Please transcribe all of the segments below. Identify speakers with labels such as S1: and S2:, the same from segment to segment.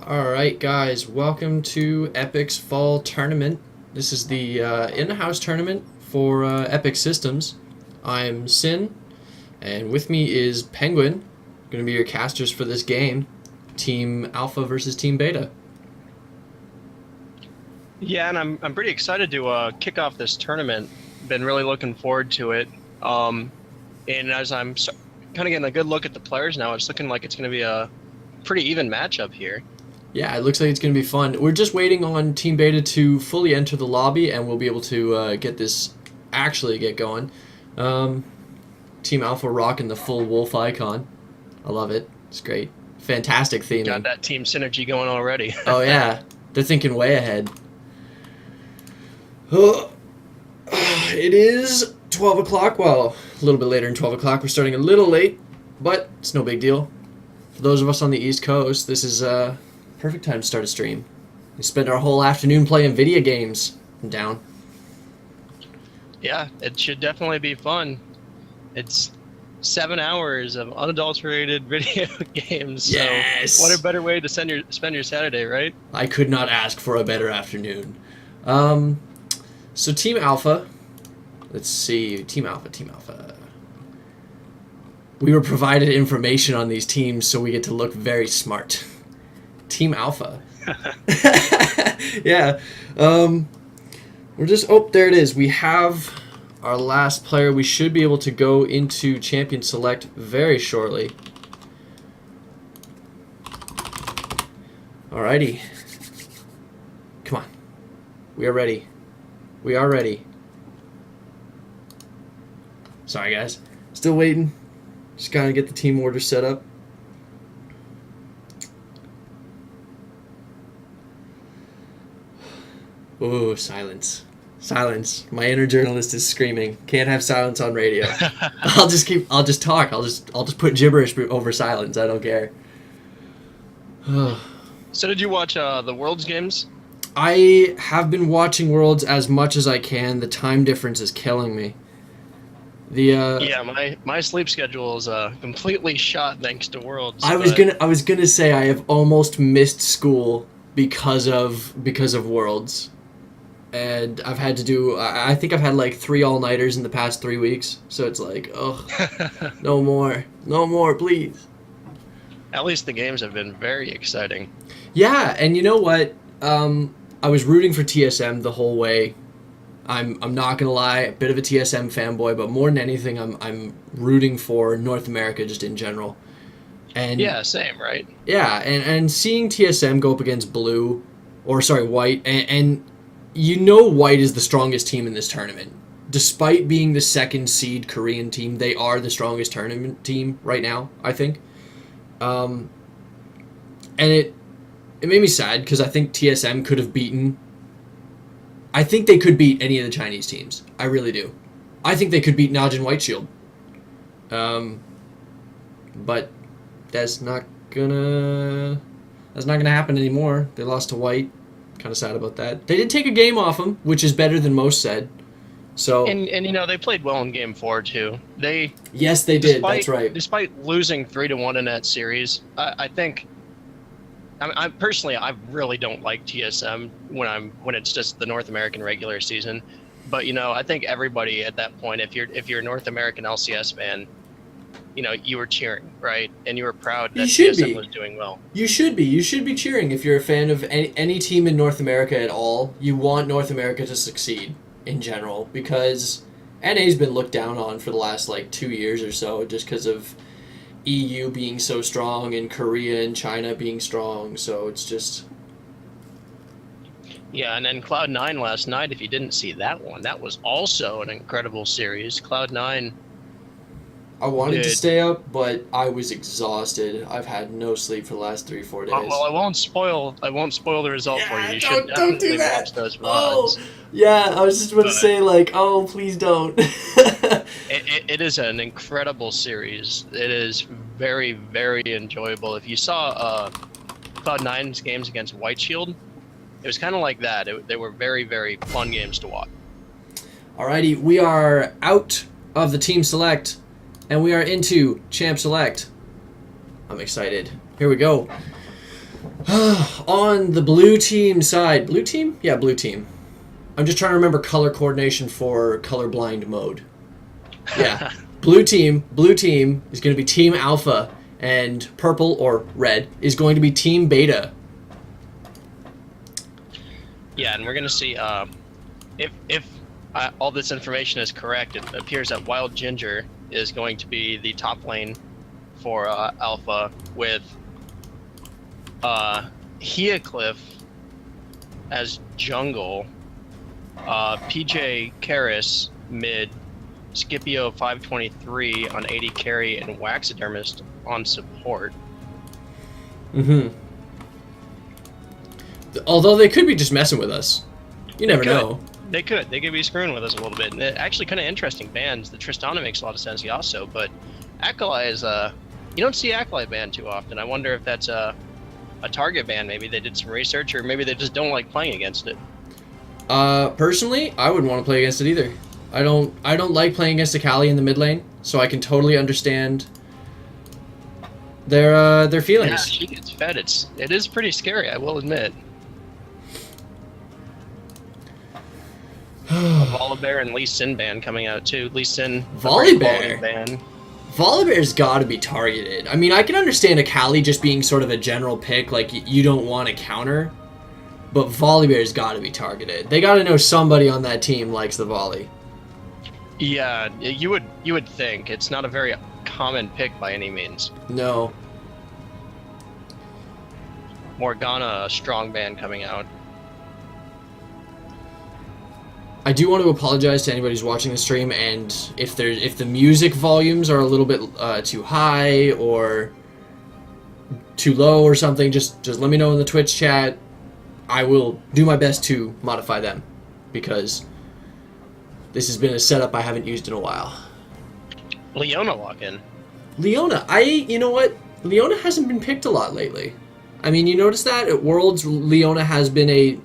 S1: Alright guys, welcome to Epic's Fall Tournament. This is the in-house tournament for Epic Systems. I'm Sin, and with me is Penguin, going to be your casters for this game. Team Alpha versus Team Beta.
S2: Yeah, and I'm pretty excited to kick off this tournament. Been really looking forward to it. And as I'm kind of getting a good look at the players now, it's looking like it's going to be a pretty even matchup here.
S1: Yeah, it looks like it's going to be fun. We're just waiting on Team Beta to fully enter the lobby, and we'll be able to get going. Team Alpha rocking the full wolf icon. I love it. It's great. Fantastic theming.
S2: Got that team synergy going already.
S1: Oh, yeah. They're thinking way ahead. It is 12 o'clock. Well, a little bit later than 12 o'clock. We're starting a little late, but it's no big deal. For those of us on the East Coast, this is perfect time to start a stream. We spend our whole afternoon playing video games. I'm down.
S2: Yeah, it should definitely be fun. It's 7 hours of unadulterated video games.
S1: Yes!
S2: So what a better way to spend your Saturday, right?
S1: I could not ask for a better afternoon. So Team Alpha. Let's see. Team Alpha. We were provided information on these teams, so we get to look very smart. Team Alpha. Yeah. We're just... Oh, there it is. We have our last player. We should be able to go into Champion Select very shortly. Alrighty. Come on. We are ready. We are ready. Sorry, guys. Still waiting. Just gotta get the team order set up. Ooh, silence. Silence. My inner journalist is screaming. Can't have silence on radio. I'll just talk. I'll just put gibberish over silence. I don't care.
S2: So did you watch the Worlds games?
S1: I have been watching Worlds as much as I can. The time difference is killing me.
S2: Yeah, my sleep schedule is completely shot thanks to Worlds.
S1: I was gonna say I have almost missed school because of Worlds. And I've had to do, I think I've had like 3 all-nighters in the past 3 weeks. So it's like, oh, no more, please.
S2: At least the games have been very exciting.
S1: Yeah, and you know what? I was rooting for TSM the whole way. I'm not gonna lie, a bit of a TSM fanboy, but more than anything, I'm rooting for North America just in general. And
S2: yeah, same, right?
S1: Yeah, and seeing TSM go up against White, and you know White is the strongest team in this tournament. Despite being the second seed Korean team, they are the strongest tournament team right now, I think. And it made me sad because I think TSM could have beaten... I think they could beat any of the Chinese teams. I really do. I think they could beat Najin White Shield. But that's not gonna happen anymore. They lost to White. Kind of sad about that. They did take a game off them, which is better than most said. So
S2: and you know they played well in Game 4 too.
S1: Yes, they did. That's right.
S2: Despite losing 3-1 in that series, I think. I personally, I really don't like TSM when it's just the North American regular season. But you know, I think everybody at that point, if you're a North American LCS fan, you know, you were cheering, right? And you were proud that TSM was doing well. You should be.
S1: You should be cheering if you're a fan of any team in North America at all. You want North America to succeed in general because NA's been looked down on for the last, 2 years or so just because of EU being so strong and Korea and China being strong. So it's just...
S2: Yeah, and then Cloud9 last night, if you didn't see that one, that was also an incredible series. Cloud9
S1: I wanted to
S2: did.
S1: stay up, but I was exhausted. I've had no sleep for the last 3-4 days.
S2: Well, I won't spoil the result for you. You should
S1: don't do
S2: definitely
S1: that.
S2: watch those
S1: Oh,
S2: VODs.
S1: yeah, I was just about to
S2: But-
S1: say, like, oh, please don't.
S2: It is an incredible series. It is very, very enjoyable. If you saw Cloud9's games against White Shield, it was kind of like that. They were very, very fun games to watch.
S1: Alrighty, we are out of the Team Select, and we are into Champ Select. I'm excited. Here we go. On the blue team side. Blue team? Yeah, blue team. I'm just trying to remember color coordination for colorblind mode. Yeah. Blue team is going to be Team Alpha, and purple or red is going to be Team Beta.
S2: Yeah, and we're gonna see if all this information is correct. It appears that Wild Ginger is going to be the top lane for Alpha, with Heacliff as jungle, PJ Karras mid, Scipio 523 on 80 carry, and Waxidermist on support.
S1: Mm-hmm. Although they could be just messing with us. You never know.
S2: They could be screwing with us a little bit. And actually kind of interesting bans. The Tristana makes a lot of sense also, but Acolyte is you don't see Acolyte ban too often. I wonder if that's a target ban. Maybe they did some research, or maybe they just don't like playing against it.
S1: Personally, I wouldn't want to play against it either. I don't like playing against Akali in the mid lane, so I can totally understand their feelings.
S2: Yeah, she gets fed. It is pretty scary, I will admit. Volibear and Lee Sin ban coming out too. Lee Sin
S1: Volibear
S2: ban.
S1: Volibear's got to be targeted. I mean, I can understand Akali just being sort of a general pick, like you don't want to counter, but Volibear's got to be targeted. They got to know somebody on that team likes the volley.
S2: Yeah, you would think it's not a very common pick by any means.
S1: No.
S2: Morgana, a strong ban coming out.
S1: I do want to apologize to anybody who's watching the stream, and if the music volumes are a little bit too high or too low or something, just let me know in the Twitch chat. I will do my best to modify them, because this has been a setup I haven't used in a while.
S2: Leona walk in.
S1: Leona, you know what? Leona hasn't been picked a lot lately. I mean, you notice that at Worlds, Leona has been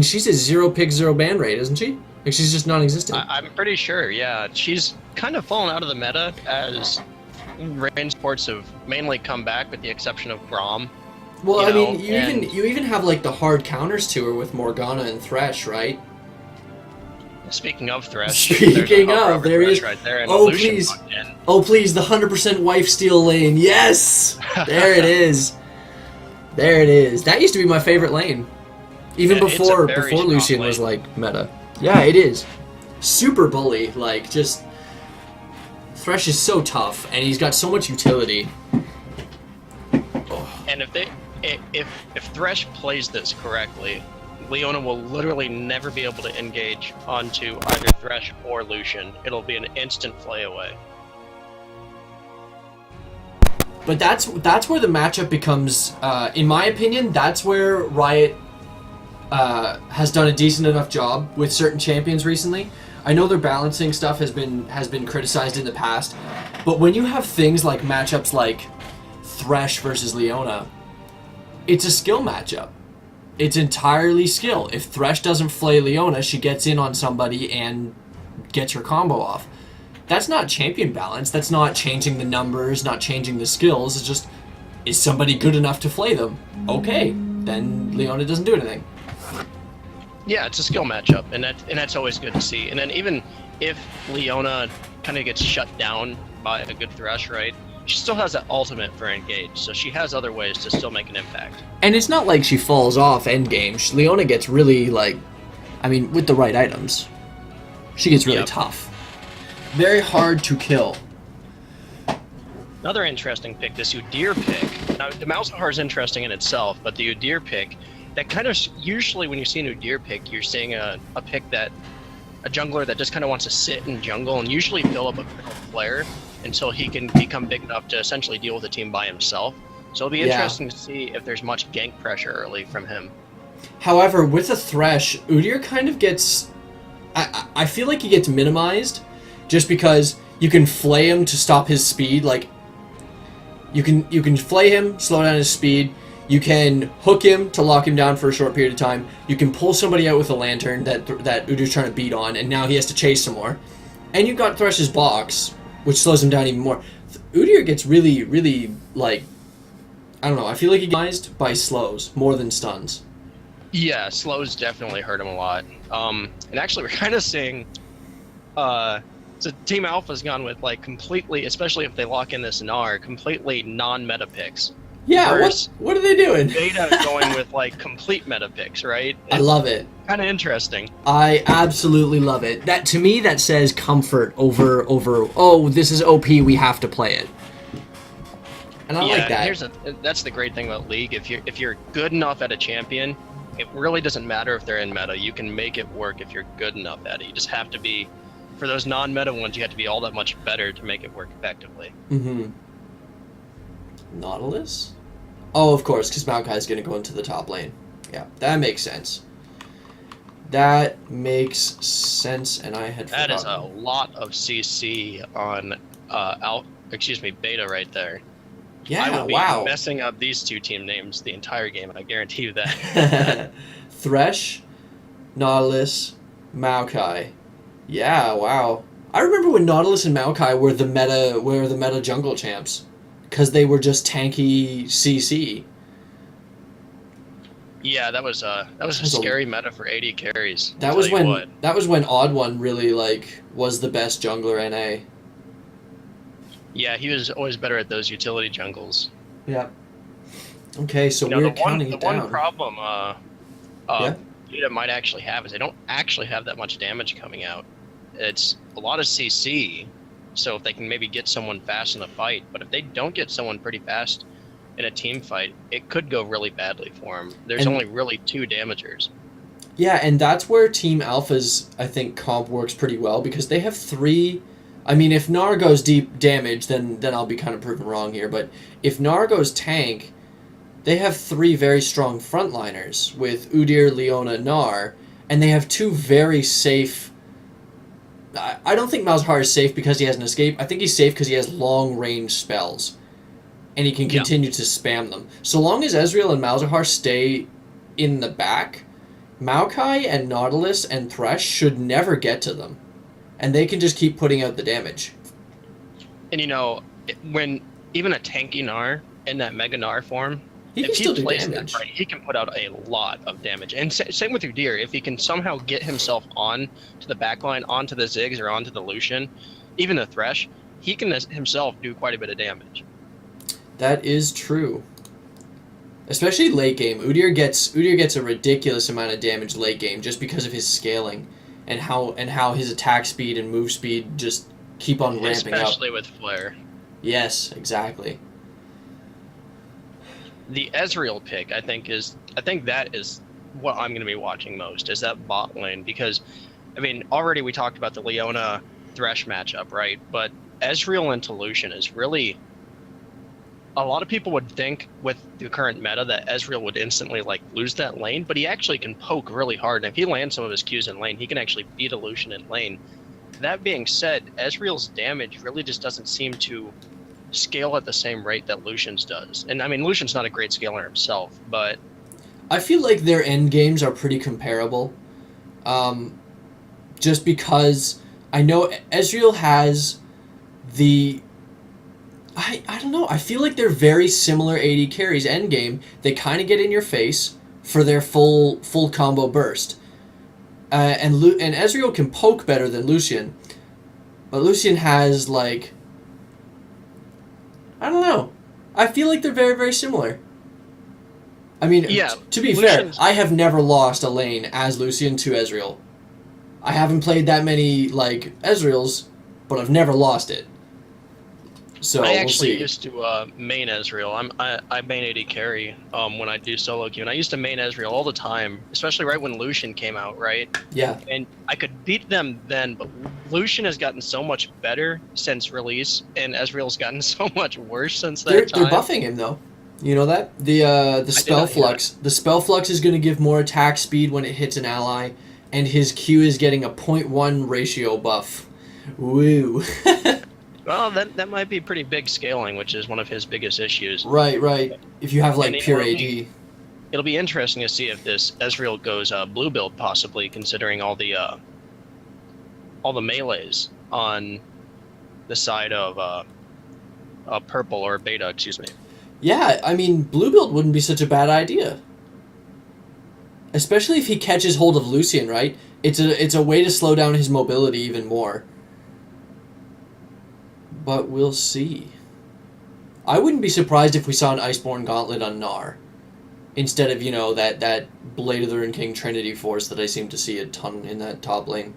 S1: she's a 0 pick 0 ban rate, isn't she? Like, she's just non-existent.
S2: I'm pretty sure, yeah. She's kind of fallen out of the meta as range sports have mainly come back, with the exception of Braum.
S1: Well, I mean, you even have like the hard counters to her with Morgana and Thresh, right?
S2: Speaking of Thresh,
S1: there is.
S2: Right there, and
S1: Oh
S2: Lucian
S1: please,
S2: walked in.
S1: oh please, the 100% wife steal lane. Yes, there it is. There it is. That used to be my favorite lane, even
S2: Yeah, it's a
S1: before
S2: very strong
S1: Lucian
S2: lane.
S1: was like meta. Yeah, it is. Super bully, like just. Thresh is so tough, and he's got so much utility.
S2: And if Thresh plays this correctly, Leona will literally never be able to engage onto either Thresh or Lucian. It'll be an instant play away.
S1: But that's where the matchup becomes, in my opinion, that's where Riot has done a decent enough job with certain champions recently. I know their balancing stuff has been criticized in the past, but when you have things like matchups like Thresh versus Leona, it's a skill matchup. It's entirely skill. If Thresh doesn't flay Leona, she gets in on somebody and gets her combo off. That's not champion balance. That's not changing the numbers, not changing the skills. It's just, is somebody good enough to flay them? Okay, then Leona doesn't do anything.
S2: Yeah, it's a skill matchup, and that's always good to see. And then even if Leona kind of gets shut down by a good Thresh, right, she still has that ultimate for engage, so she has other ways to still make an impact.
S1: And it's not like she falls off endgame. Leona gets really, like, I mean, with the right items, she gets really tough. Very hard to kill.
S2: Another interesting pick, this Udyr pick. Now, the Malzahar is interesting in itself, but the Udyr pick that kind of usually when you see a Udyr pick, you're seeing a pick that a jungler that just kind of wants to sit in jungle and usually fill up a flare until he can become big enough to essentially deal with the team by himself. So it'll be interesting to see if there's much gank pressure early from him.
S1: However, with a Thresh, Udyr kind of gets... I feel like he gets minimized just because you can flay him to stop his speed. Like, you can flay him, slow down his speed. You can hook him to lock him down for a short period of time. You can pull somebody out with a lantern that Udyr's trying to beat on, and now he has to chase some more. And you've got Thresh's box, which slows him down even more. Udyr gets really, really, like... I don't know, I feel like he gets minimized by slows more than stuns.
S2: Yeah, slows definitely hurt him a lot. And actually, we're kind of seeing... so Team Alpha's gone with, like, completely, especially if they lock in this Gnar, completely non-meta picks.
S1: Yeah, what are they doing?
S2: Beta going with, like, complete meta picks, right?
S1: I love it.
S2: Kind of interesting.
S1: I absolutely love it. That, to me, that says comfort over, oh, this is OP, we have to play it. And I like that.
S2: That's the great thing about League. If you're good enough at a champion, it really doesn't matter if they're in meta. You can make it work if you're good enough at it. You just have to be, for those non-meta ones, you have to be all that much better to make it work effectively.
S1: Mm-hmm. Nautilus? Oh, of course, because Maokai's going to go into the top lane. Yeah, that makes sense. That makes sense, and I had forgotten.
S2: That is a lot of CC on beta right there.
S1: Yeah,
S2: I will be
S1: wow.
S2: messing up these two team names the entire game, I guarantee you that.
S1: Thresh, Nautilus, Maokai. Yeah, wow. I remember when Nautilus and Maokai were the meta jungle champs, because they were just tanky CC.
S2: Yeah, that was a scary meta for AD carries.
S1: That was when Odd One really was the best jungler NA.
S2: Yeah, he was always better at those utility jungles.
S1: Yeah. Okay, so we're counting it down.
S2: The one problem Beta might actually have is they don't actually have that much damage coming out. It's a lot of CC, so if they can maybe get someone fast in a fight, but if they don't get someone pretty fast in a team fight, it could go really badly for them. There's only really 2 damagers.
S1: Yeah, and that's where Team Alpha's, I think, comp works pretty well, because they have 3... I mean, if Gnar goes deep damage, then I'll be kind of proven wrong here, but if Gnar goes tank, they have 3 very strong frontliners with Udyr, Leona, Gnar, and they have 2 very safe... I don't think Malzahar is safe because he has an escape. I think he's safe because he has long-range spells, and he can continue to spam them. So long as Ezreal and Malzahar stay in the back, Maokai and Nautilus and Thresh should never get to them. And they can just keep putting out the damage.
S2: And when even a tanky Gnar in that Mega Gnar form,
S1: if he plays damage.
S2: Right, he can put out a lot of damage. And same with Udyr. If he can somehow get himself on to the backline, onto the Ziggs or onto the Lucian, even the Thresh, he can himself do quite a bit of damage.
S1: That is true. Especially late game. Udyr gets a ridiculous amount of damage late game just because of his scaling. And how his attack speed and move speed just keep on ramping up.
S2: Especially with Flare.
S1: Yes, exactly.
S2: The Ezreal pick, I think that is what I'm going to be watching most, is that bot lane. Because, I mean, already we talked about the Leona Thresh matchup, right? But Ezreal into Lucian is really... A lot of people would think with the current meta that Ezreal would instantly lose that lane, but he actually can poke really hard, and if he lands some of his Qs in lane, he can actually beat a Lucian in lane. That being said, Ezreal's damage really just doesn't seem to scale at the same rate that Lucian's does. And I mean, Lucian's not a great scaler himself, but...
S1: I feel like their end games are pretty comparable. Just because I know Ezreal has the... I don't know. I feel like they're very similar AD carries endgame. They kind of get in your face for their full combo burst. And Ezreal can poke better than Lucian. But Lucian has, I don't know. I feel like they're very, very similar. I mean, to be fair, I have never lost a lane as Lucian to Ezreal. I haven't played that many, Ezreals, but I've never lost it. So
S2: I
S1: we'll
S2: actually
S1: see.
S2: used to main Ezreal. I main AD carry when I do solo queue, and I used to main Ezreal all the time, especially right when Lucian came out, right?
S1: Yeah.
S2: And I could beat them then, but Lucian has gotten so much better since release, and Ezreal's gotten so much worse since
S1: They're
S2: that time.
S1: buffing him though. You know that? The
S2: I did
S1: spell
S2: not hear
S1: flux. The spell flux is going to give more attack speed when it hits an ally, and his Q is getting a 0.1 ratio buff. Woo.
S2: Well, that might be pretty big scaling, which is one of his biggest issues.
S1: Right. If you have like
S2: And
S1: pure
S2: it'll
S1: AD.
S2: be- It'll be interesting to see if this Ezreal goes blue build, possibly, considering all the melees on the side of purple or beta, excuse me.
S1: Yeah, I mean, blue build wouldn't be such a bad idea. Especially if he catches hold of Lucian, right? It's a way to slow down his mobility even more. But we'll see. I wouldn't be surprised if we saw an Iceborne Gauntlet on Gnar. Instead of, that Blade of the Rune King Trinity Force that I seem to see a ton in that top lane.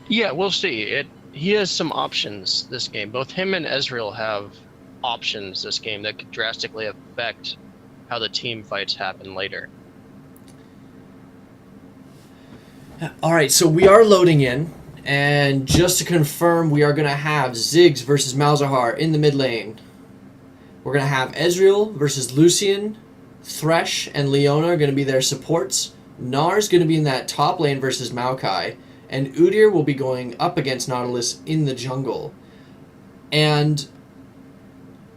S2: Yeah, we'll see. He has some options this game. Both him and Ezreal have options this game that could drastically affect how the team fights happen later.
S1: Alright, so we are loading in. And just to confirm, we are going to have Ziggs versus Malzahar in the mid lane. We're going to have Ezreal versus Lucian. Thresh and Leona are going to be their supports. Gnar's going to be in that top lane versus Maokai. And Udyr will be going up against Nautilus in the jungle. And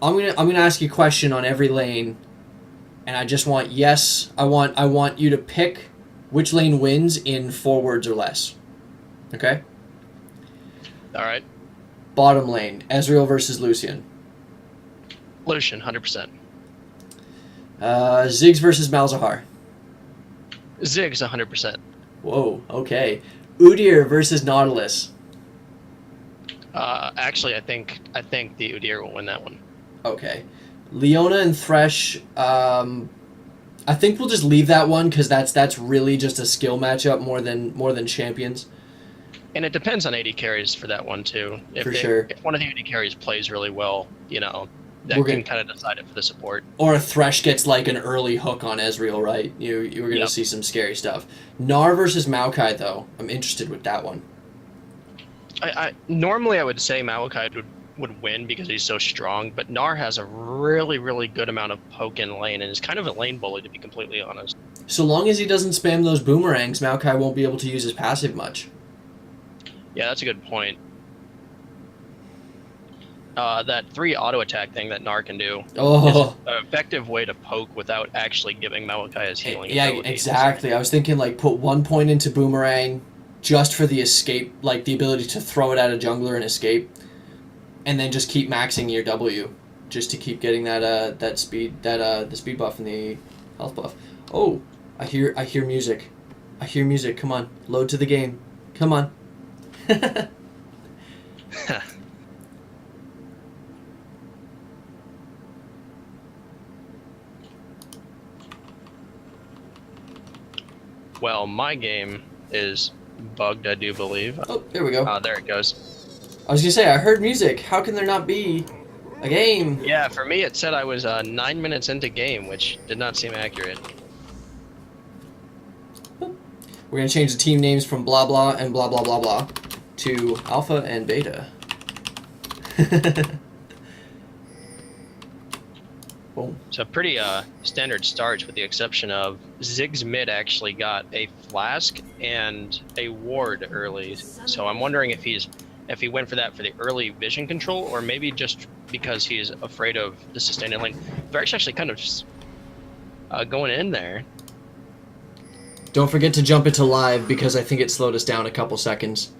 S1: I'm gonna ask you a question on every lane. And I just want I want you to pick which lane wins in 4 words or less. Okay?
S2: All right.
S1: Bottom lane, Ezreal versus Lucian.
S2: Lucian, 100%.
S1: Ziggs versus Malzahar.
S2: Ziggs, 100%.
S1: Whoa, okay. Udyr versus Nautilus.
S2: Actually, I think the Udyr will win that one.
S1: Okay. Leona and Thresh, I think we'll just leave that one because that's really just a skill matchup more than champions.
S2: And it depends on AD carries for that one too.
S1: Sure.
S2: If one of the AD carries plays really well, that can kind of decide it for the support.
S1: Or a Thresh gets like an early hook on Ezreal, right? You're gonna see some scary stuff. Gnar versus Maokai though, I'm interested with that one.
S2: I normally I would say Maokai would win because he's so strong, but Gnar has a really, really good amount of poke in lane and is kind of a lane bully, to be completely honest.
S1: So long as he doesn't spam those boomerangs, Maokai won't be able to use his passive much.
S2: Yeah, that's a good point. That 3 auto attack thing that Gnar can do is an effective way to poke without actually giving Maokai his healing abilities.
S1: Exactly. I was thinking like put 1 point into boomerang just for the escape, like the ability to throw it at a jungler and escape, and then just keep maxing your W just to keep getting that speed the speed buff and the health buff. Oh, I hear music. I hear music. Come on, load to the game. Come on.
S2: Well, my game is bugged, I do believe.
S1: Oh, there we go.
S2: There it goes.
S1: I was gonna say, I heard music. How can there not be a game?
S2: Yeah, for me it said I was 9 minutes into game, which did not seem accurate.
S1: We're gonna change the team names from blah blah and blah blah blah blah to alpha and beta. Boom.
S2: So pretty standard starts, with the exception of Ziggs mid actually got a flask and a ward early. So I'm wondering if he went for that for the early vision control, or maybe just because he's afraid of the sustained lane. Varric's actually kind of going in there.
S1: Don't forget to jump into live because I think it slowed us down a couple seconds.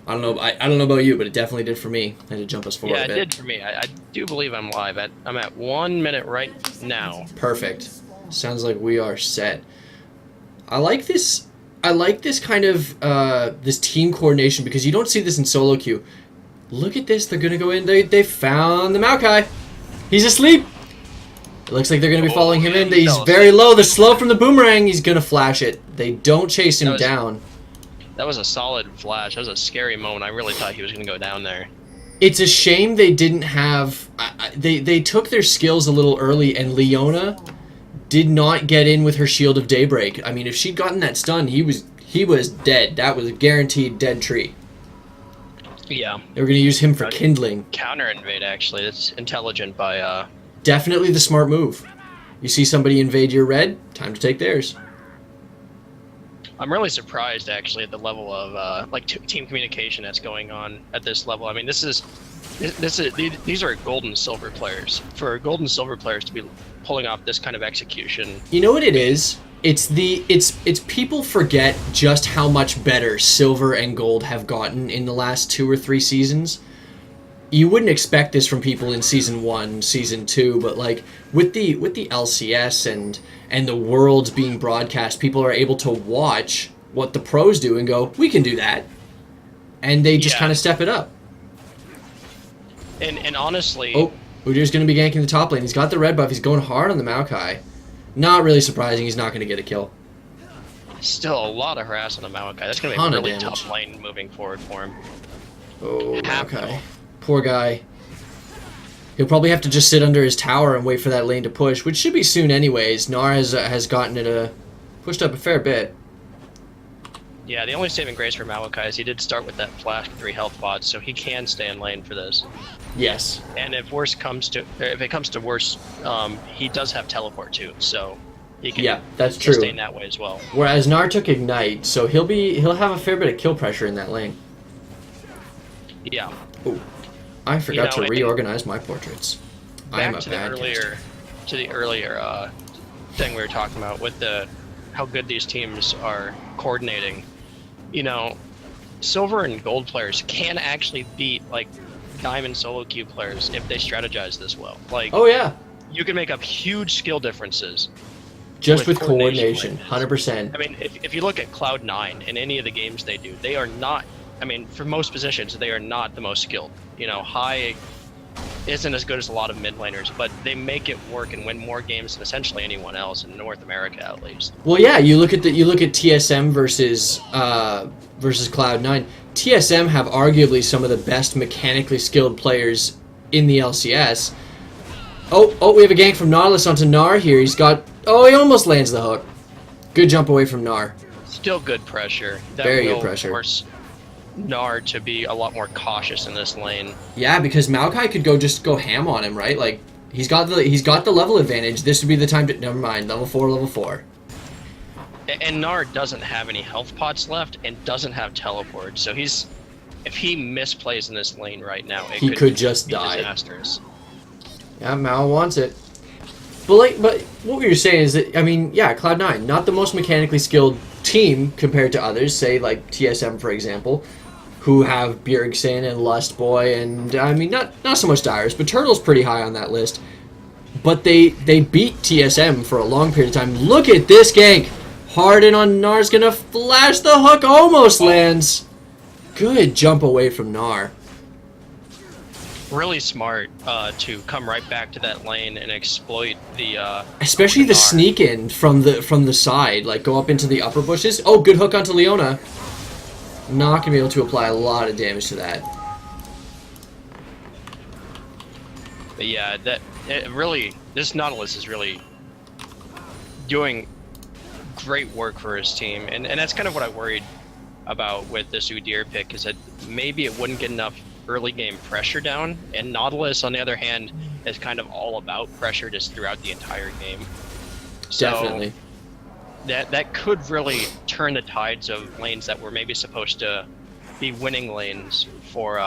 S1: I don't know about you, but it definitely did for me. I had to jump us forward a bit.
S2: Yeah, it did for me. I do believe I'm live. I'm at 1 minute right now.
S1: Perfect. Sounds like we are set. I like this kind of this team coordination because you don't see this in solo queue. Look at this. They're gonna go in. They found the Maokai. He's asleep. It looks like they're gonna be following him in. He's very low. The slow from the boomerang. He's gonna flash it. They don't chase him down.
S2: That was a solid flash. That was a scary moment. I really thought he was going to go down there.
S1: It's a shame they didn't have... They took their skills a little early, and Leona did not get in with her Shield of Daybreak. I mean, if she'd gotten that stun, he was dead. That was a guaranteed dead tree.
S2: Yeah.
S1: They were going to use him for kindling.
S2: Counter invade, actually. That's intelligent by...
S1: Definitely the smart move. You see somebody invade your red, time to take theirs.
S2: I'm really surprised, actually, at the level of team communication that's going on at this level. I mean, these are gold and silver players. For gold and silver players to be pulling off this kind of execution,
S1: you know what it is? It's people forget just how much better silver and gold have gotten in the last 2 or 3 seasons. You wouldn't expect this from people in season 1, season 2, but like with the LCS and the worlds being broadcast, people are able to watch what the pros do and go, we can do that. And they just kind of step it up.
S2: And honestly...
S1: Oh, Udyr's going to be ganking the top lane. He's got the red buff. He's going hard on the Maokai. Not really surprising. He's not going to get a kill.
S2: Still a lot of harass on the Maokai. That's going to be a really tough lane moving forward for him.
S1: Oh, Maokai. Poor guy. He'll probably have to just sit under his tower and wait for that lane to push, which should be soon anyways. Gnar has gotten it pushed up a fair bit.
S2: Yeah, the only saving grace for Maokai is he did start with that flash with 3 health pots, so he can stay in lane for this.
S1: Yes.
S2: And if it comes to worse, he does have teleport too, so he can
S1: that's true.
S2: sustain that way as well.
S1: Whereas Gnar took ignite, so he'll have a fair bit of kill pressure in that lane.
S2: Yeah.
S1: Ooh. I forgot to reorganize my portraits.
S2: Back to the earlier thing we were talking about with how good these teams are coordinating. You know, silver and gold players can actually beat like diamond solo queue players if they strategize this well. Like,
S1: oh yeah,
S2: you can make up huge skill differences
S1: just with coordination. 100%.
S2: I mean, if you look at Cloud9 in any of the games they do, they are not. I mean, for most positions, they are not the most skilled. You know, High isn't as good as a lot of mid laners, but they make it work and win more games than essentially anyone else in North America, at least.
S1: Well, yeah, you look at TSM versus Cloud9. TSM have arguably some of the best mechanically skilled players in the LCS. Oh, we have a gank from Nautilus onto Gnar here. He almost lands the hook. Good jump away from Gnar.
S2: Still good pressure.
S1: Very good pressure.
S2: Force Gnar to be a lot more cautious in this lane.
S1: Yeah, because Maokai could just go ham on him, right? Like he's got the level advantage. This would be the time to never mind. Level 4.
S2: And Gnar doesn't have any health pots left and doesn't have teleport. So if he misplays in this lane right now, he could just die. Disastrous.
S1: Yeah, Mao wants it. But what we were saying is that, I mean, yeah, Cloud9, not the most mechanically skilled team compared to others, say like TSM for example, who have Bjergsen and Lustboy, and I mean not so much Dyrus, but Turtle's pretty high on that list. But they beat TSM for a long period of time. Look at this gank. Harden on Gnar's gonna flash the hook, almost lands. Good jump away from Gnar.
S2: Really smart to come right back to that lane and exploit the
S1: especially the sneak in from the side, like go up into the upper bushes. Oh, good hook onto Leona. Not gonna be able to apply a lot of damage to that.
S2: But yeah, this Nautilus is really doing great work for his team, and that's kind of what I worried about with this Udyr pick, is that maybe it wouldn't get enough early game pressure down, and Nautilus on the other hand is kind of all about pressure just throughout the entire game. So
S1: definitely
S2: that could really turn the tides of lanes that were maybe supposed to be winning lanes for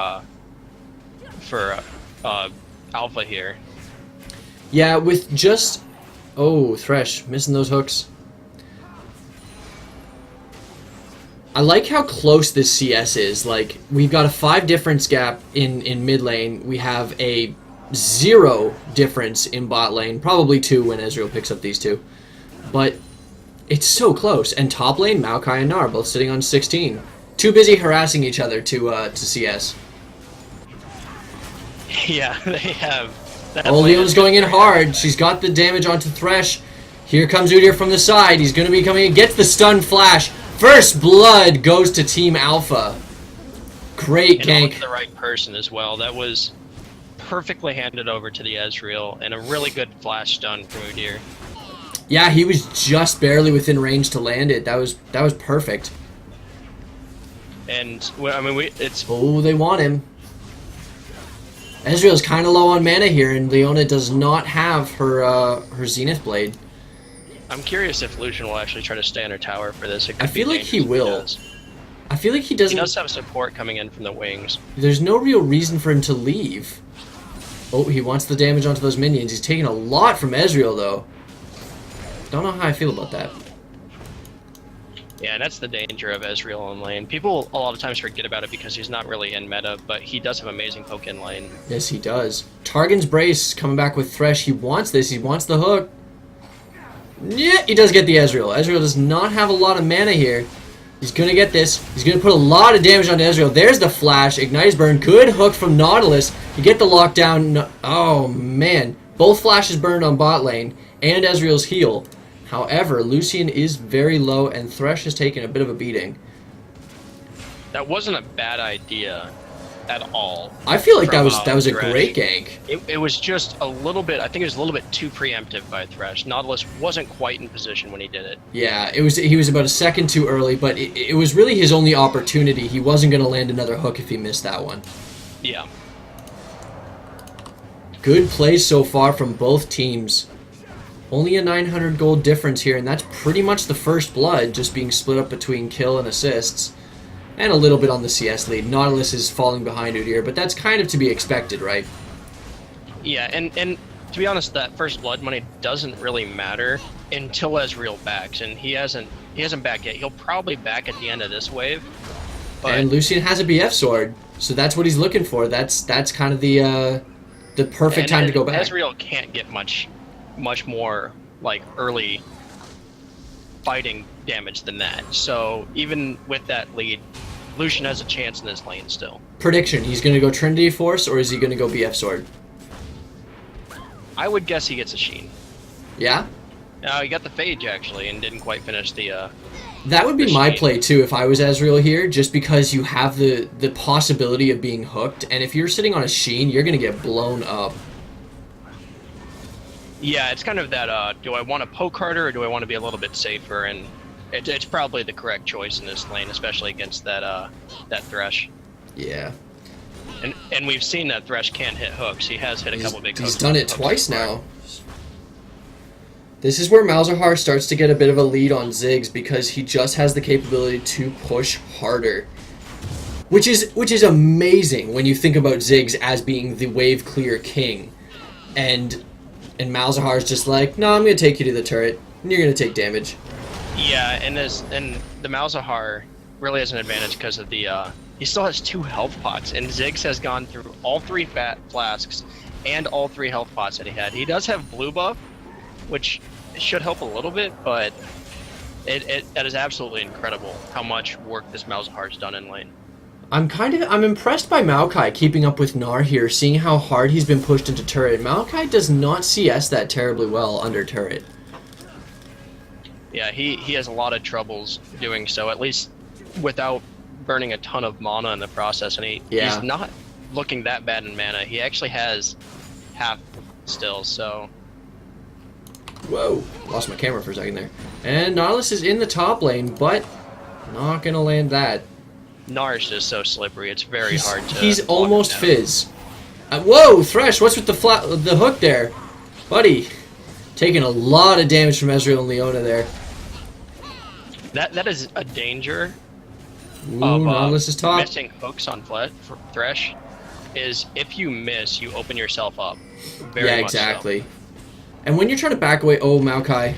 S2: Alpha here.
S1: Yeah, with just Thresh missing those hooks. I like how close this CS is. Like, we've got a 5 difference gap in mid lane. We have a 0 difference in bot lane. Probably 2 when Ezreal picks up these 2. But it's so close. And top lane, Maokai and Gnar both sitting on 16. Too busy harassing each other to CS.
S2: Yeah, they have.
S1: Leona's going in hard. She's got the damage onto Thresh. Here comes Udyr from the side. He's going to be coming in. Gets the stun flash. First blood goes to Team Alpha. Great
S2: and
S1: gank.
S2: onto the right person as well. That was perfectly handed over to the Ezreal, and a really good flash stun from Udyr.
S1: Yeah, he was just barely within range to land it. That was perfect.
S2: And I mean, it's
S1: Oh, they want him. Ezreal's kind of low on mana here, and Leona does not have her Zenith Blade.
S2: I'm curious if Lucian will actually try to stay on her tower for this.
S1: I feel like he will. I feel like he doesn't.
S2: He does have support coming in from the wings.
S1: There's no real reason for him to leave. Oh, he wants the damage onto those minions. He's taking a lot from Ezreal, though. Don't know how I feel about that.
S2: Yeah, and that's the danger of Ezreal in lane. People a lot of times forget about it because he's not really in meta, but he does have amazing poke in lane.
S1: Yes, he does. Targon's Brace coming back with Thresh. He wants this. He wants the hook. Yeah, he does get the Ezreal. Ezreal does not have a lot of mana here. He's going to get this. He's going to put a lot of damage onto Ezreal. There's the flash. Ignite's burn. Good hook from Nautilus. You get the lockdown. Oh, man. Both flashes burned on bot lane and Ezreal's heal. However, Lucian is very low, and Thresh has taken a bit of a beating.
S2: That wasn't a bad idea at all.
S1: I feel like that was a
S2: Thresh.
S1: great gank.
S2: It was just a little bit, I think it was a little bit too preemptive by Thresh. Nautilus wasn't quite in position when he did it.
S1: Yeah, he was about a second too early, but it was really his only opportunity. He wasn't going to land another hook if he missed that one.
S2: Yeah.
S1: Good plays so far from both teams. Only a 900 gold difference here, and that's pretty much the first blood, just being split up between kill and assists. And a little bit on the CS lead. Nautilus is falling behind Udyr, but that's kind of to be expected, right?
S2: Yeah, and to be honest, that first blood money doesn't really matter until Ezreal backs, and he hasn't backed yet. He'll probably back at the end of this wave. But
S1: And Lucian has a BF sword, so that's what he's looking for. That's kind of the perfect time to go back.
S2: Ezreal can't get much more like early fighting damage than that. So even with that lead, Lucian has a chance in this lane still.
S1: Prediction, he's going to go Trinity Force, or is he going to go BF sword?
S2: I would guess he gets a Sheen.
S1: Yeah?
S2: He got the Phage actually and didn't quite finish the
S1: That would be my play too if I was Ezreal here, just because you have the possibility of being hooked, and if you're sitting on a Sheen, you're going to get blown up.
S2: Yeah, it's kind of that, do I want to poke harder or do I want to be a little bit safer? And it's probably the correct choice in this lane, especially against that Thresh.
S1: Yeah.
S2: And we've seen that Thresh can hit hooks. He has hit a couple big hooks.
S1: He's done it twice now. This is where Malzahar starts to get a bit of a lead on Ziggs, because he just has the capability to push harder. Which is amazing when you think about Ziggs as being the wave clear king. And Malzahar's just like, no, I'm going to take you to the turret, and you're going to take damage.
S2: Yeah, and the Malzahar really has an advantage because of the, he still has 2 health pots, and Ziggs has gone through all 3 fat flasks and all 3 health pots that he had. He does have blue buff, which should help a little bit, but that is absolutely incredible how much work this Malzahar's done in lane.
S1: I'm impressed by Maokai keeping up with Gnar here, seeing how hard he's been pushed into turret. Maokai does not CS that terribly well under turret.
S2: Yeah, he has a lot of troubles doing so, at least without burning a ton of mana in the process, and he's not looking that bad in mana. He actually has half still, so...
S1: Whoa, lost my camera for a second there. And Nautilus is in the top lane, but not gonna land that.
S2: Gnar is just so slippery, it's very hard to...
S1: He's almost Fizz. Whoa, Thresh, what's with the hook there? Buddy, taking a lot of damage from Ezreal and Leona there.
S2: That is a danger.
S1: Ooh,
S2: Of
S1: Nautilus is top.
S2: missing hooks on Thresh, is if you miss, you open yourself up. Very
S1: Yeah,
S2: much
S1: exactly. And when you're trying to back away, oh Maokai,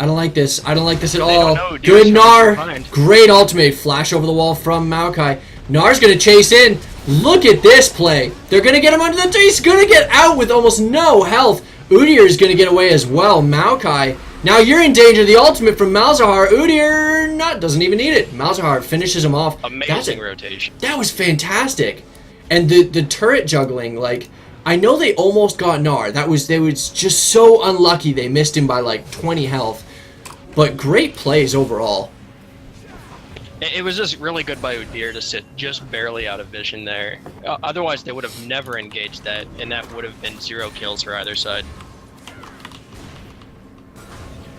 S1: I don't like this. I don't like this at all. Good Gnar, great ultimate flash over the wall from Maokai. Gnar's gonna chase in. Look at this play. They're gonna get him under the. He's gonna get out with almost no health. Udyr is gonna get away as well. Maokai, now you're in danger. The ultimate from Malzahar. Udyr doesn't even need it. Malzahar finishes him off.
S2: Amazing rotation.
S1: That was fantastic. And the turret juggling, like, I know they almost got Gnar. They was just so unlucky they missed him by like 20 health. But great plays overall.
S2: It was just really good by Udyr to sit just barely out of vision there. Otherwise, they would have never engaged that, and that would have been 0 kills for either side.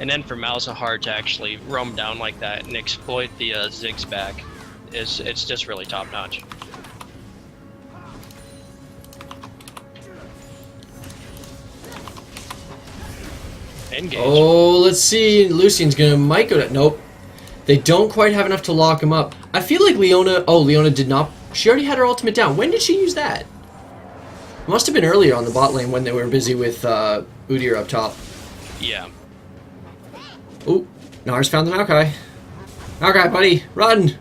S2: And then for Malzahar to actually roam down like that and exploit the Ziggs back, it's just really top notch. Engage.
S1: Oh, let's see. Lucian's might go to... Nope. They don't quite have enough to lock him up. I feel like Leona... Oh, Leona did not... She already had her ultimate down. When did she use that? It must have been earlier on the bot lane when they were busy with Udyr up top.
S2: Yeah.
S1: Oh, Nars found the Maokai. Maokai, buddy, run!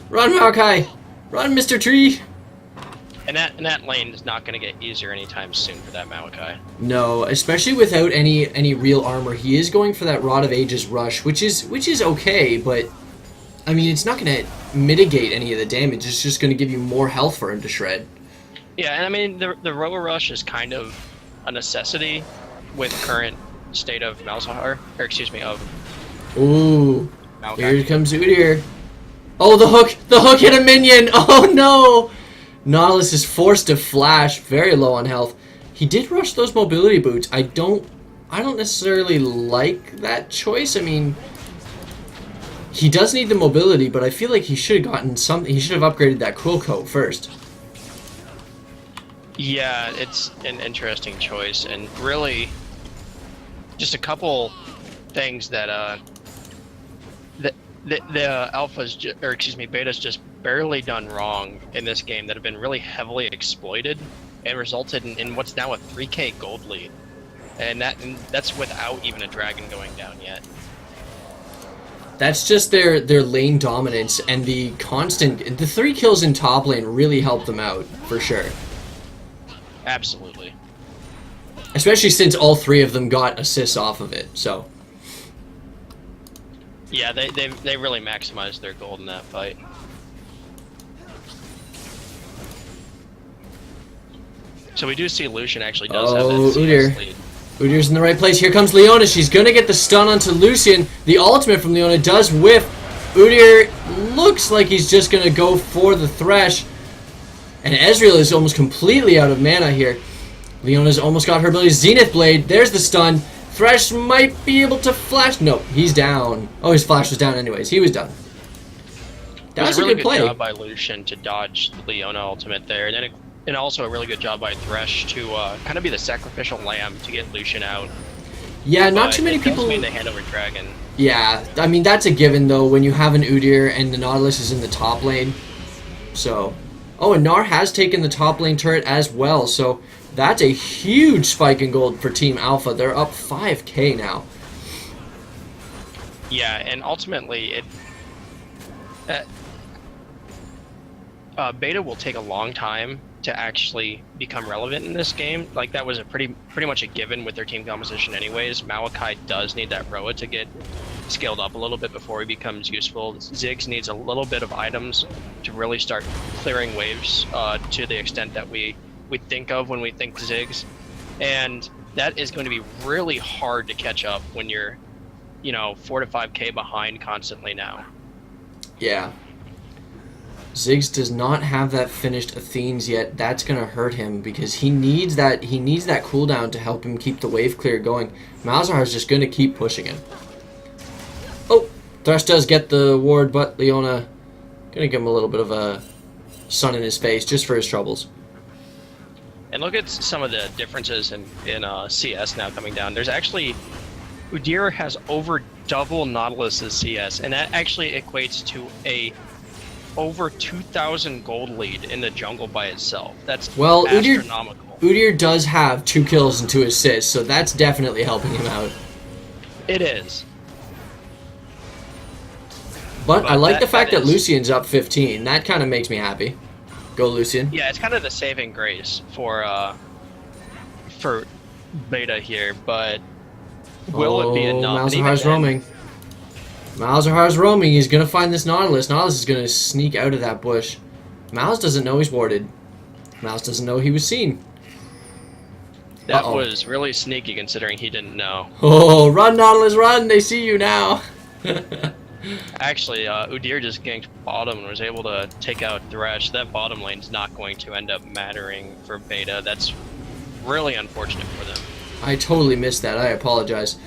S1: Run, Maokai! Run, Mr. Tree!
S2: And that lane is not going to get easier anytime soon for that Maokai.
S1: No, especially without any real armor. He is going for that Rod of Ages rush, which is okay, but I mean it's not going to mitigate any of the damage. It's just going to give you more health for him to shred. Yeah,
S2: and I mean the Roa rush is kind of a necessity with current state of Malzahar, or excuse me, of
S1: Ooh,
S2: Maokai.
S1: Here comes Udyr. Oh, the hook hit a minion. Oh no! Nautilus is forced to flash, very low on health. He did rush those mobility boots. I don't necessarily like that choice. I mean, he does need the mobility, but I feel like he should have gotten something. He should have upgraded that quill coat first.
S2: Yeah, it's an interesting choice, and really, just a couple things that the alphas, or excuse me, betas just barely done wrong in this game that have been really heavily exploited and resulted in what's now a 3k gold lead, and that's without even a dragon going down yet.
S1: That's just their lane dominance and the 3 kills in top lane really helped them out for sure.
S2: Absolutely.
S1: Especially since all 3 of them got assists off of it. So.
S2: Yeah, they really maximized their gold in that fight. So we do see Lucian actually does have that CS lead.
S1: Udyr's in the right place. Here comes Leona. She's going to get the stun onto Lucian. The ultimate from Leona does whiff. Udyr looks like he's just going to go for the Thresh. And Ezreal is almost completely out of mana here. Leona's almost got her ability. Zenith Blade. There's the stun. Thresh might be able to flash. Nope, he's down. Oh, his flash was down anyways. He was done. That was a
S2: really
S1: good play.
S2: Job by Lucian to dodge the Leona ultimate there. And then and also a really good job by Thresh to kind of be the sacrificial lamb to get Lucian out.
S1: Yeah, not too many people...
S2: mean they hand over Dragon.
S1: Yeah, I mean, that's a given, though, when you have an Udyr and the Nautilus is in the top lane. So... Oh, and Gnar has taken the top lane turret as well, so that's a huge spike in gold for Team Alpha. They're up 5k now.
S2: Yeah, and ultimately, beta will take a long time to actually become relevant in this game. Like, that was a pretty much a given with their team composition anyways. Maokai does need that Roa to get scaled up a little bit before he becomes useful. Ziggs needs a little bit of items to really start clearing waves to the extent that we think of when we think Ziggs. And that is going to be really hard to catch up when you're, 4 to 5k behind constantly now.
S1: Yeah. Ziggs does not have that finished Athenes yet. That's gonna hurt him because he needs that cooldown to help him keep the wave clear going. Malzahar is just gonna keep pushing him. Oh, Thresh does get the ward, but Leona gonna give him a little bit of a sun in his face just for his troubles.
S2: And look at some of the differences in CS now coming down. There's actually Udyr has over double Nautilus's CS, and that actually equates to a over 2,000 gold lead in the jungle by itself. That's astronomical.
S1: Udyr does have 2 kills and 2 assists, so that's definitely helping him out.
S2: It is.
S1: But I like the fact that Lucian's up 15. That kind of makes me happy. Go, Lucian.
S2: Yeah, it's kind of the saving grace for beta here, but will it be enough?
S1: Malzahar's roaming. Malzahar's roaming. He's going to find this Nautilus. Nautilus is going to sneak out of that bush. Malz doesn't know he's warded. Malz doesn't know he was seen.
S2: That was really sneaky considering he didn't know.
S1: Oh, run, Nautilus, run! They see you now.
S2: Actually, Udyr just ganked bottom and was able to take out Thresh. That bottom lane's not going to end up mattering for Beta. That's really unfortunate for them.
S1: I totally missed that. I apologize.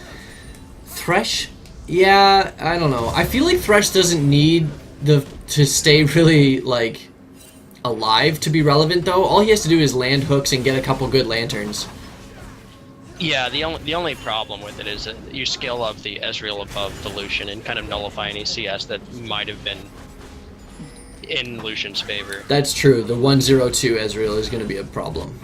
S1: Thresh? Yeah, I don't know. I feel like Thresh doesn't need to stay really, like, alive to be relevant, though. All he has to do is land hooks and get a couple good lanterns.
S2: Yeah, the only problem with it is that you scale up the Ezreal above the Lucian and kind of nullify any CS that might have been in Lucian's favor.
S1: That's true. The 102 Ezreal is going to be a problem.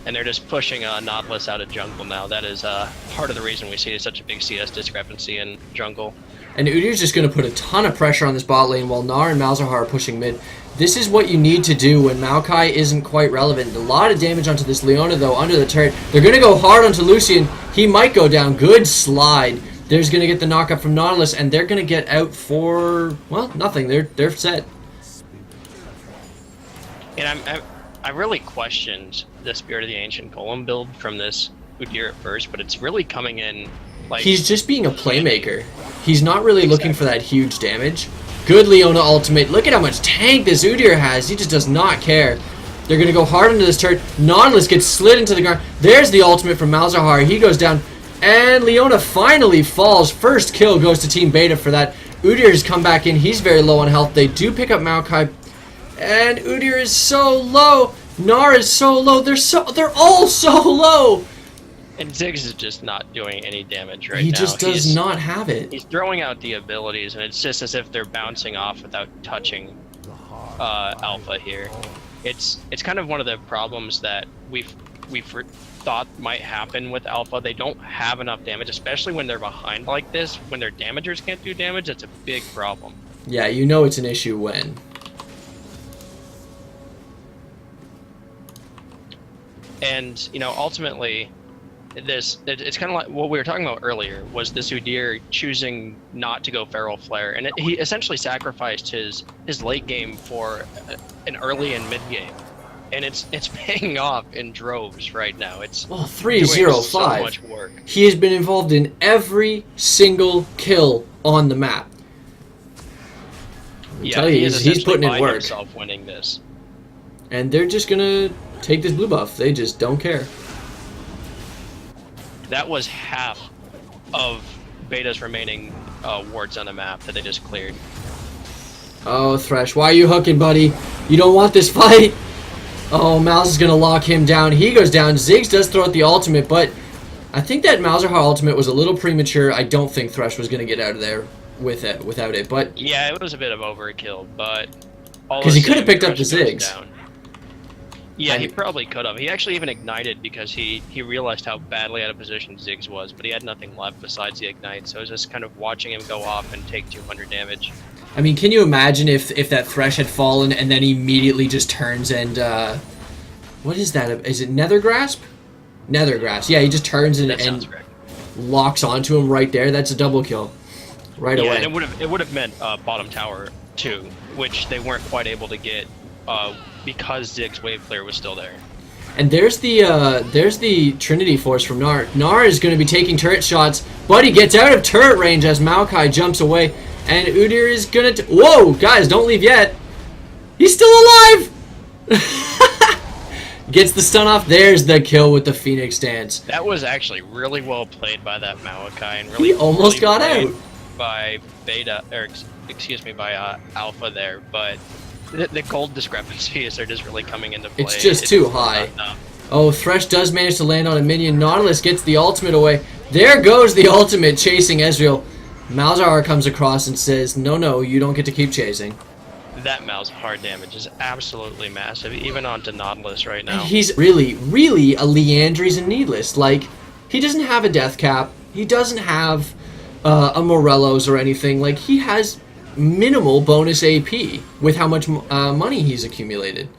S2: And they're just pushing Nautilus out of jungle now. That is part of the reason we see such a big CS discrepancy in jungle.
S1: And Udyr's just going to put a ton of pressure on this bot lane while Gnar and Malzahar are pushing mid. This is what you need to do when Maokai isn't quite relevant. A lot of damage onto this Leona, though, under the turret. They're going to go hard onto Lucian. He might go down. Good slide. There's going to get the knockup from Nautilus, and they're going to get out for, well, nothing. They're set.
S2: And I really questioned the Spirit of the Ancient Golem build from this Udyr at first, but it's really coming in like...
S1: He's just being a playmaker. He's not really looking for that huge damage. Good Leona ultimate. Look at how much tank this Udyr has. He just does not care. They're going to go hard into this turret. Nautilus gets slid into the ground. There's the ultimate from Malzahar. He goes down. And Leona finally falls. First kill goes to Team Beta for that. Udyr's come back in. He's very low on health. They do pick up Maokai. And Udyr is so low. Gnar is so low. They're all so low.
S2: And Ziggs is just not doing any damage right now.
S1: He just does not have it.
S2: He's throwing out the abilities, and it's just as if they're bouncing off without touching Alpha here. It's kind of one of the problems that we've thought might happen with Alpha. They don't have enough damage, especially when they're behind like this. When their damagers can't do damage, it's a big problem.
S1: Yeah, you know it's an issue when.
S2: And, you know, ultimately... it's kind of like what we were talking about earlier, was this Udyr choosing not to go Feral Flare, and he essentially sacrificed his late game for an early and mid game, and it's paying off in droves right now. It's
S1: 3-0-5.
S2: so much work.
S1: He has been involved in every single kill on the map.
S2: Yeah,
S1: he's putting in work.
S2: Himself winning this,
S1: and they're just gonna take this blue buff. They just don't care.
S2: That was half of Beta's remaining wards on the map that they just cleared.
S1: Oh, Thresh, why are you hooking, buddy? You don't want this fight? Oh, Malz is going to lock him down. He goes down. Ziggs does throw out the ultimate, but I think that Malzahar ultimate was a little premature. I don't think Thresh was going to get out of there without it. But
S2: yeah, it was a bit of overkill, but...
S1: because he could have picked up the Ziggs.
S2: Down. Yeah, he probably could have. He actually even ignited because he realized how badly out of position Ziggs was, but he had nothing left besides the ignite, so it was just kind of watching him go off and take 200 damage.
S1: I mean, can you imagine if that Thresh had fallen and then he immediately just turns and, what is that? Is it Nether Grasp? Nether Grasp. Yeah, he just turns and locks onto him right there. That's a double kill right away.
S2: Yeah, and it would have meant bottom tower too, which they weren't quite able to get because Ziggs wave clear was still there.
S1: And there's the Trinity Force from Gnar. Gnar is going to be taking turret shots, but he gets out of turret range as Maokai jumps away. And Udyr is going to... Whoa, guys, don't leave yet. He's still alive! Gets the stun off. There's the kill with the Phoenix Dance.
S2: That was actually really well played by that Maokai. And really
S1: he almost got out.
S2: By Beta, or excuse me, by Alpha there. But the gold discrepancies are just really coming into play.
S1: It's just too high. Oh, Thresh does manage to land on a minion. Nautilus gets the ultimate away. There goes the ultimate chasing Ezreal. Malzahar comes across and says, no, you don't get to keep chasing.
S2: That Malzahar damage is absolutely massive, even onto Nautilus right now.
S1: And he's really, really a Leandries and Needless. Like, he doesn't have a death cap. He doesn't have a Morello's or anything. Like, he has minimal bonus AP with how much money he's accumulated.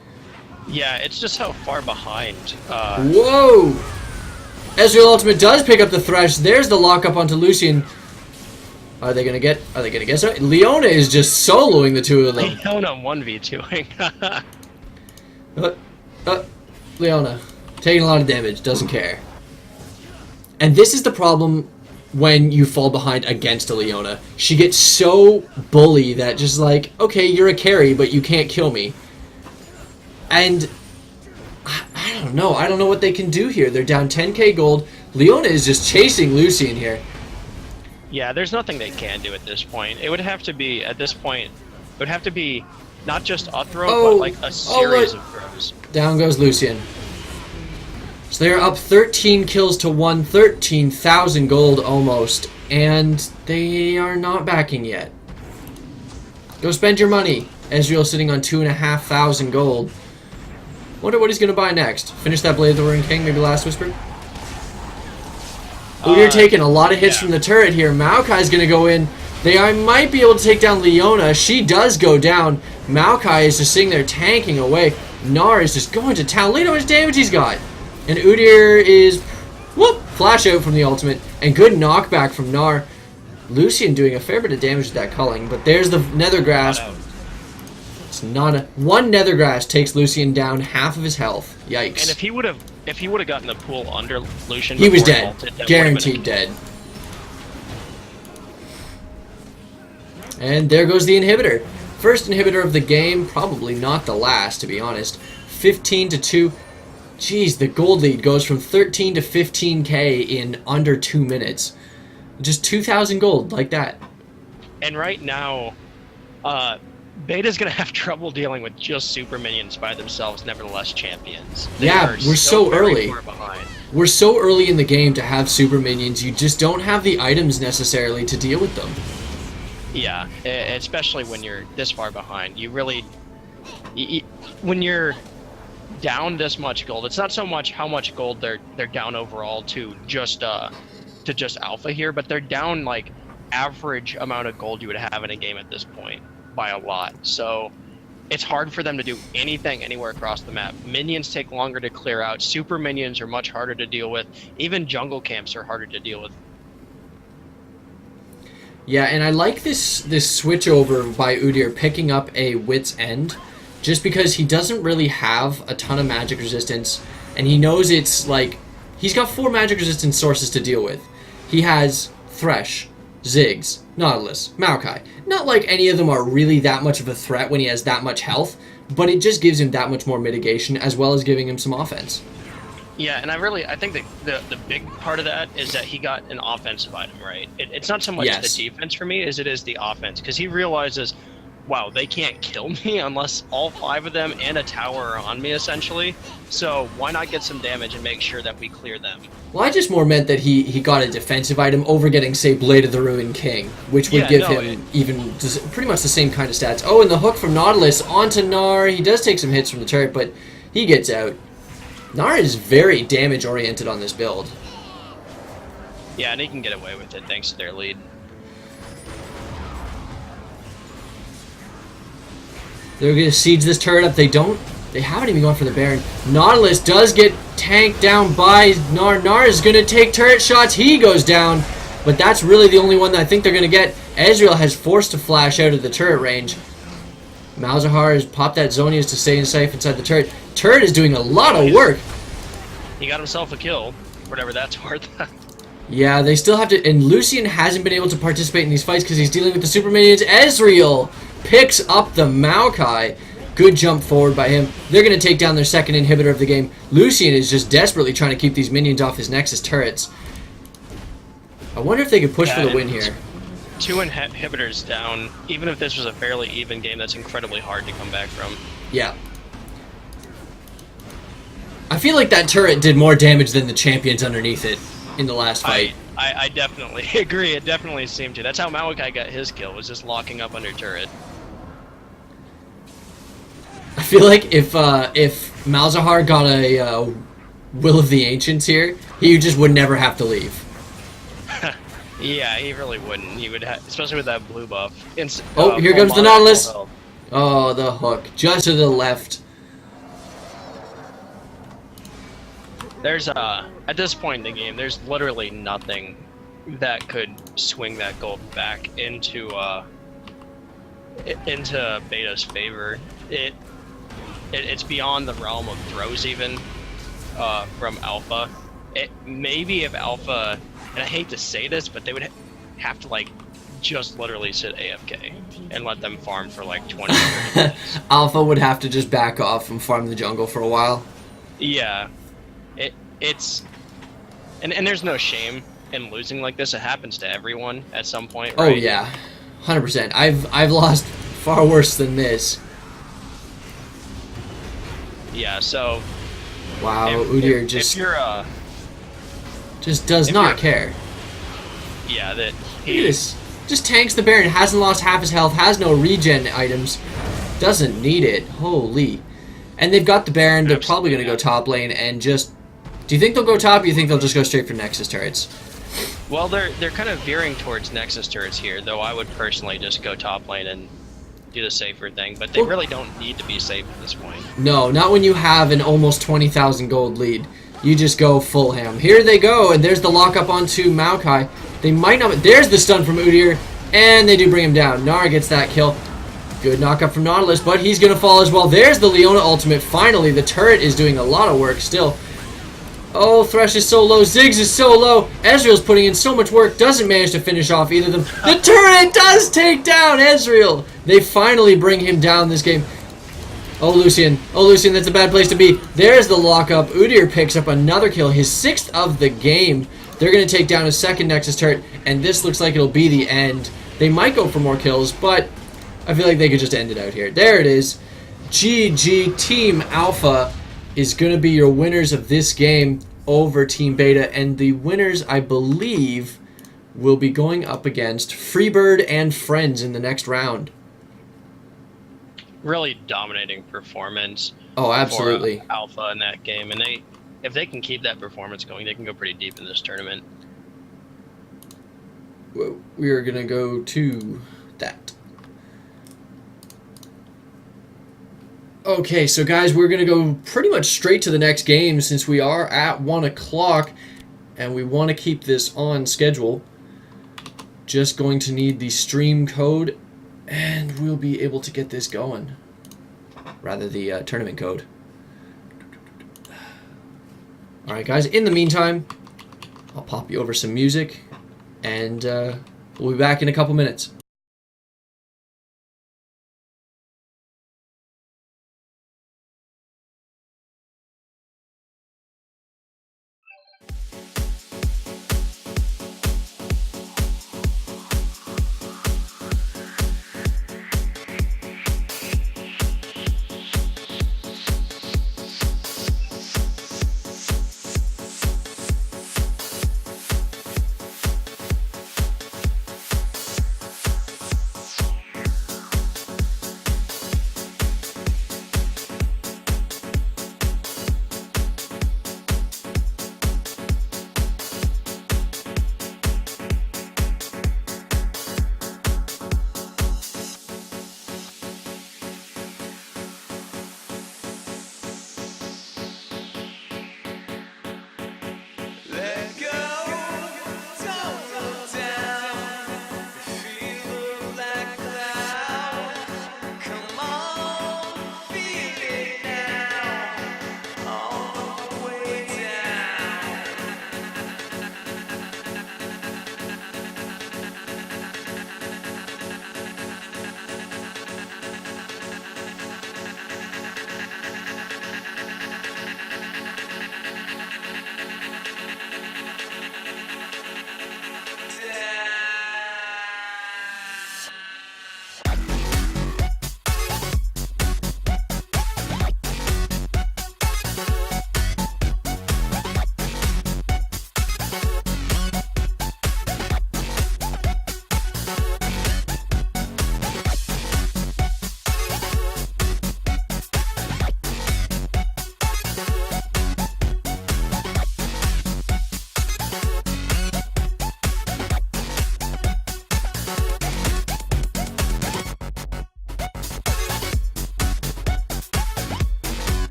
S2: Yeah, it's just how far behind.
S1: Whoa! Ezreal ultimate does pick up the Thresh. There's the lockup onto Lucian. Are they gonna get it? Leona is just soloing the two of them.
S2: Leona 1v2ing.
S1: Leona taking a lot of damage, doesn't care. And this is the problem when you fall behind against a Leona. She gets so bully that just like, okay, you're a carry, but you can't kill me. And I don't know. I don't know what they can do here. They're down 10k gold. Leona is just chasing Lucian here.
S2: Yeah, there's nothing they can do at this point. It would have to be, at this point, it would have to be not just a throw, but like a series of throws.
S1: Down goes Lucian. So they're up 13 kills to 1, 13,000 gold almost, and they are not backing yet. Go spend your money. Ezreal sitting on 2,500 gold. Wonder what he's going to buy next. Finish that Blade of the Ruined King, maybe Last Whisper? You're taking a lot of hits from the turret here. Maokai's going to go in. Might be able to take down Leona. She does go down. Maokai is just sitting there tanking away. Gnar is just going to town. Look at how much damage he's got. And Udyr is, whoop, flash out from the ultimate. And good knockback from Gnar. Lucian doing a fair bit of damage with that culling. But there's the Nether Grasp. It's not a... One Nether Grasp takes Lucian down half of his health. Yikes.
S2: And if he would have gotten the pool under Lucian,
S1: he was dead. Guaranteed dead. And there goes the inhibitor. First inhibitor of the game, probably not the last, to be honest. 15 to 2. Jeez, the gold lead goes from 13 to 15k in under 2 minutes. Just 2,000 gold, like that.
S2: And right now, Beta's going to have trouble dealing with just super minions by themselves, nevertheless champions.
S1: Yeah, we're so early. We're so early in the game to have super minions, you just don't have the items necessarily to deal with them.
S2: Yeah, especially when you're this far behind. You really... when you're down this much gold, it's not so much how much gold they're down overall to just alpha here, but they're down like average amount of gold you would have in a game at this point by a lot. So it's hard for them to do anything anywhere across the map. Minions take longer to clear out. Super minions are much harder to deal with. Even jungle camps are harder to deal with.
S1: Yeah, and I like this switch over by Udyr picking up a Wit's End, just because he doesn't really have a ton of magic resistance, and he knows it's like, he's got 4 magic resistance sources to deal with. He has Thresh, Ziggs, Nautilus, Maokai. Not like any of them are really that much of a threat when he has that much health, but it just gives him that much more mitigation, as well as giving him some offense.
S2: Yeah, and I think that the big part of that is that he got an offensive item, right? It's not so much the defense for me as it is the offense, because he realizes, wow, they can't kill me unless all 5 of them and a tower are on me, essentially. So why not get some damage and make sure that we clear them?
S1: Well, I just more meant that he got a defensive item over getting, say, Blade of the Ruined King, which would give him even just pretty much the same kind of stats. Oh, and the hook from Nautilus onto Gnar. He does take some hits from the turret, but he gets out. Gnar is very damage-oriented on this build.
S2: Yeah, and he can get away with it thanks to their lead.
S1: They're going to siege this turret up. They haven't even gone for the Baron. Nautilus does get tanked down by Gnar. Gnar is going to take turret shots. He goes down, but that's really the only one that I think they're going to get. Ezreal has forced to flash out of the turret range. Malzahar has popped that Zonias to stay safe inside the turret. Turret is doing a lot of work.
S2: He got himself a kill, whatever that's worth.
S1: Yeah, they still have to... And Lucian hasn't been able to participate in these fights because he's dealing with the super minions. Ezreal picks up the Maokai. Good jump forward by him. They're going to take down their second inhibitor of the game. Lucian is just desperately trying to keep these minions off his Nexus turrets. I wonder if they could push for the win here.
S2: 2 inhibitors down. Even if this was a fairly even game, that's incredibly hard to come back from.
S1: Yeah. I feel like that turret did more damage than the champions underneath it in the last fight.
S2: I definitely agree. It definitely seemed to. That's how Maokai got his kill, was just locking up under turret.
S1: I feel like if Malzahar got a Will of the Ancients here, he just would never have to leave.
S2: Yeah, he really wouldn't. He would, especially with that blue buff.
S1: Here comes the Nautilus. Oh, the hook just to the left.
S2: There's at this point in the game, there's literally nothing that could swing that gold back into Beta's favor. It's beyond the realm of throws even from Alpha. maybe if Alpha, and I hate to say this, but they would have to like just literally sit AFK and let them farm for like 20 or 30 minutes.
S1: Alpha would have to just back off and farm the jungle for a while.
S2: Yeah, it's and there's no shame in losing like this. It happens to everyone at some point, right?
S1: Oh yeah, 100%. I've lost far worse than this.
S2: Yeah. So.
S1: Wow, Udyr just does not care.
S2: Yeah, that
S1: Look at this. Just tanks the Baron, hasn't lost half his health, has no regen items, doesn't need it. Holy. And they've got the Baron, they're probably going to go top lane and just... Do you think they'll go top, or do you think they'll just go straight for Nexus turrets?
S2: Well, they're kind of veering towards Nexus turrets here, though I would personally just go top lane and do the safer thing, but they really don't need to be safe at this point.
S1: No, not when you have an almost 20,000 gold lead. You just go full ham. Here they go, and there's the lockup onto Maokai. They might not... There's the stun from Udyr, and they do bring him down. Nara gets that kill. Good knockup from Nautilus, but he's going to fall as well. There's the Leona ultimate. Finally, the turret is doing a lot of work still. Oh, Thresh is so low. Ziggs is so low. Ezreal's putting in so much work. Doesn't manage to finish off either of them. The turret does take down Ezreal. They finally bring him down this game. Oh, Lucian. Oh, Lucian, that's a bad place to be. There's the lockup. Udyr picks up another kill. His 6th of the game. They're going to take down a second Nexus turret, and this looks like it'll be the end. They might go for more kills, but I feel like they could just end it out here. There it is. GG. Team Alpha is going to be your winners of this game over Team Beta, and the winners, I believe, will be going up against Freebird and Friends in the next round.
S2: Really dominating performance.
S1: Oh, absolutely.
S2: For Alpha in that game, and if they can keep that performance going, they can go pretty deep in this tournament.
S1: We are going to go to that. Okay, so guys, we're going to go pretty much straight to the next game since we are at 1 o'clock and we want to keep this on schedule. Just going to need the stream code and we'll be able to get this going. Rather, the tournament code. Alright guys, in the meantime, I'll pop you over some music and we'll be back in a couple minutes.